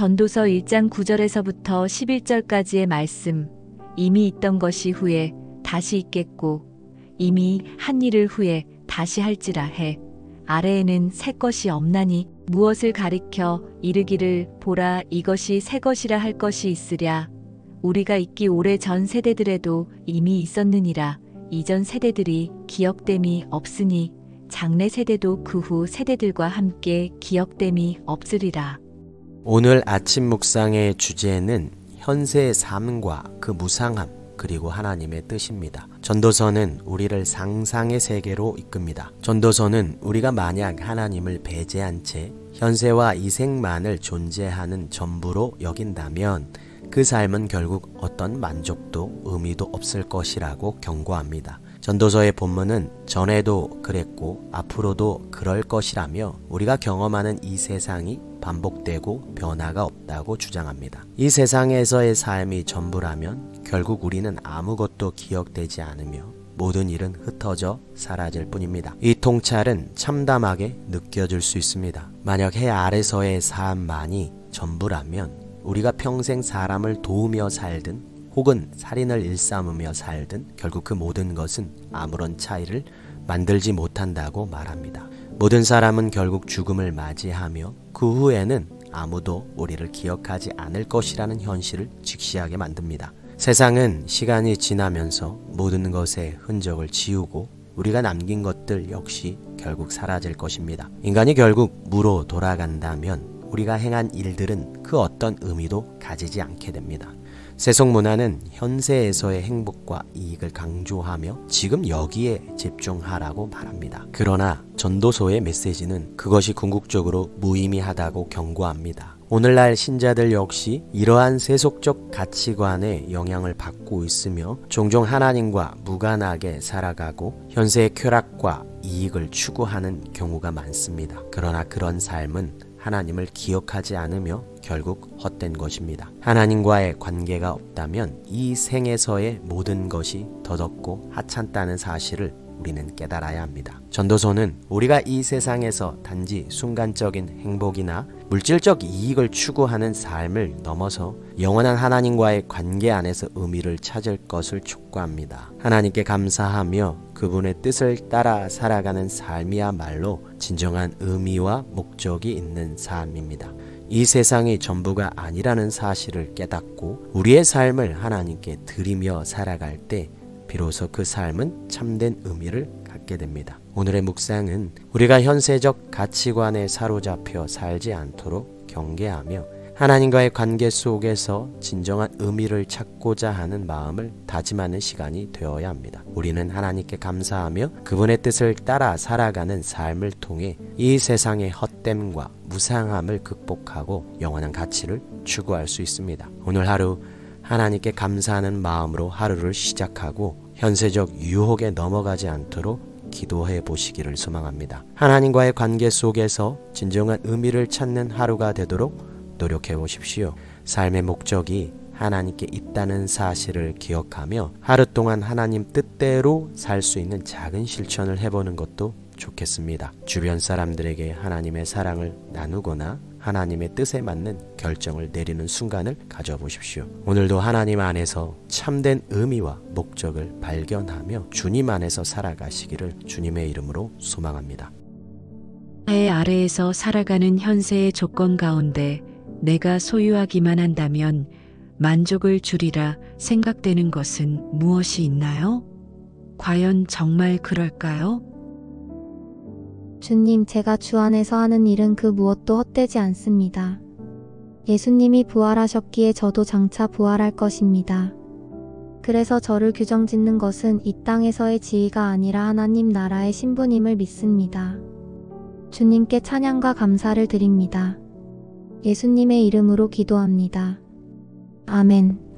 전도서 1장 9절에서부터 11절까지의 말씀. 이미 있던 것이 후에 다시 있겠고 이미 한 일을 후에 다시 할지라 해. 아래에는 새 것이 없나니 무엇을 가리켜 이르기를 보라 이것이 새 것이라 할 것이 있으랴. 우리가 있기 오래 전 세대들에도 이미 있었느니라. 이전 세대들이 기억됨이 없으니 장래 세대도 그 후 세대들과 함께 기억됨이 없으리라. 오늘 아침 묵상의 주제는 현세의 삶과 그 무상함 그리고 하나님의 뜻입니다. 전도서는 우리를 상상의 세계로 이끕니다. 전도서는 우리가 만약 하나님을 배제한 채 현세와 이생만을 존재하는 전부로 여긴다면 그 삶은 결국 어떤 만족도 의미도 없을 것이라고 경고합니다. 전도서의 본문은 전에도 그랬고 앞으로도 그럴 것이라며 우리가 경험하는 이 세상이 반복되고 변화가 없다고 주장합니다. 이 세상에서의 삶이 전부라면 결국 우리는 아무것도 기억되지 않으며 모든 일은 흩어져 사라질 뿐입니다. 이 통찰은 참담하게 느껴질 수 있습니다. 만약 해 아래서의 삶만이 전부라면 우리가 평생 사람을 도우며 살든 혹은 살인을 일삼으며 살든 결국 그 모든 것은 아무런 차이를 만들지 못한다고 말합니다. 모든 사람은 결국 죽음을 맞이하며 그 후에는 아무도 우리를 기억하지 않을 것이라는 현실을 직시하게 만듭니다. 세상은 시간이 지나면서 모든 것의 흔적을 지우고 우리가 남긴 것들 역시 결국 사라질 것입니다. 인간이 결국 무로 돌아간다면 우리가 행한 일들은 그 어떤 의미도 가지지 않게 됩니다. 세속문화는 현세에서의 행복과 이익을 강조하며 지금 여기에 집중하라고 말합니다. 그러나 전도서의 메시지는 그것이 궁극적으로 무의미하다고 경고합니다. 오늘날 신자들 역시 이러한 세속적 가치관에 영향을 받고 있으며 종종 하나님과 무관하게 살아가고 현세의 쾌락과 이익을 추구하는 경우가 많습니다. 그러나 그런 삶은 하나님을 기억하지 않으며 결국 헛된 것입니다. 하나님과의 관계가 없다면 이 생에서의 모든 것이 더덥고 하찮다는 사실을 우리는 깨달아야 합니다. 전도서는 우리가 이 세상에서 단지 순간적인 행복이나 물질적 이익을 추구하는 삶을 넘어서 영원한 하나님과의 관계 안에서 의미를 찾을 것을 촉구합니다. 하나님께 감사하며 그분의 뜻을 따라 살아가는 삶이야말로 진정한 의미와 목적이 있는 삶입니다. 이 세상이 전부가 아니라는 사실을 깨닫고 우리의 삶을 하나님께 드리며 살아갈 때 비로소 그 삶은 참된 의미를 갖게 됩니다. 오늘의 묵상은 우리가 현세적 가치관에 사로잡혀 살지 않도록 경계하며 하나님과의 관계 속에서 진정한 의미를 찾고자 하는 마음을 다짐하는 시간이 되어야 합니다. 우리는 하나님께 감사하며 그분의 뜻을 따라 살아가는 삶을 통해 이 세상의 헛됨과 무상함을 극복하고 영원한 가치를 추구할 수 있습니다. 오늘 하루 하나님께 감사하는 마음으로 하루를 시작하고 현세적 유혹에 넘어가지 않도록 기도해 보시기를 소망합니다. 하나님과의 관계 속에서 진정한 의미를 찾는 하루가 되도록 노력해 보십시오. 삶의 목적이 하나님께 있다는 사실을 기억하며 하루 동안 하나님 뜻대로 살 수 있는 작은 실천을 해보는 것도 좋겠습니다. 주변 사람들에게 하나님의 사랑을 나누거나 하나님의 뜻에 맞는 결정을 내리는 순간을 가져보십시오. 오늘도 하나님 안에서 참된 의미와 목적을 발견하며 주님 안에서 살아가시기를 주님의 이름으로 소망합니다. 해 아래에서 살아가는 현세의 조건 가운데 내가 소유하기만 한다면 만족을 주리라 생각되는 것은 무엇이 있나요? 과연 정말 그럴까요? 주님, 제가 주 안에서 하는 일은 그 무엇도 헛되지 않습니다. 예수님이 부활하셨기에 저도 장차 부활할 것입니다. 그래서 저를 규정짓는 것은 이 땅에서의 지위가 아니라 하나님 나라의 신분임을 믿습니다. 주님께 찬양과 감사를 드립니다. 예수님의 이름으로 기도합니다. 아멘.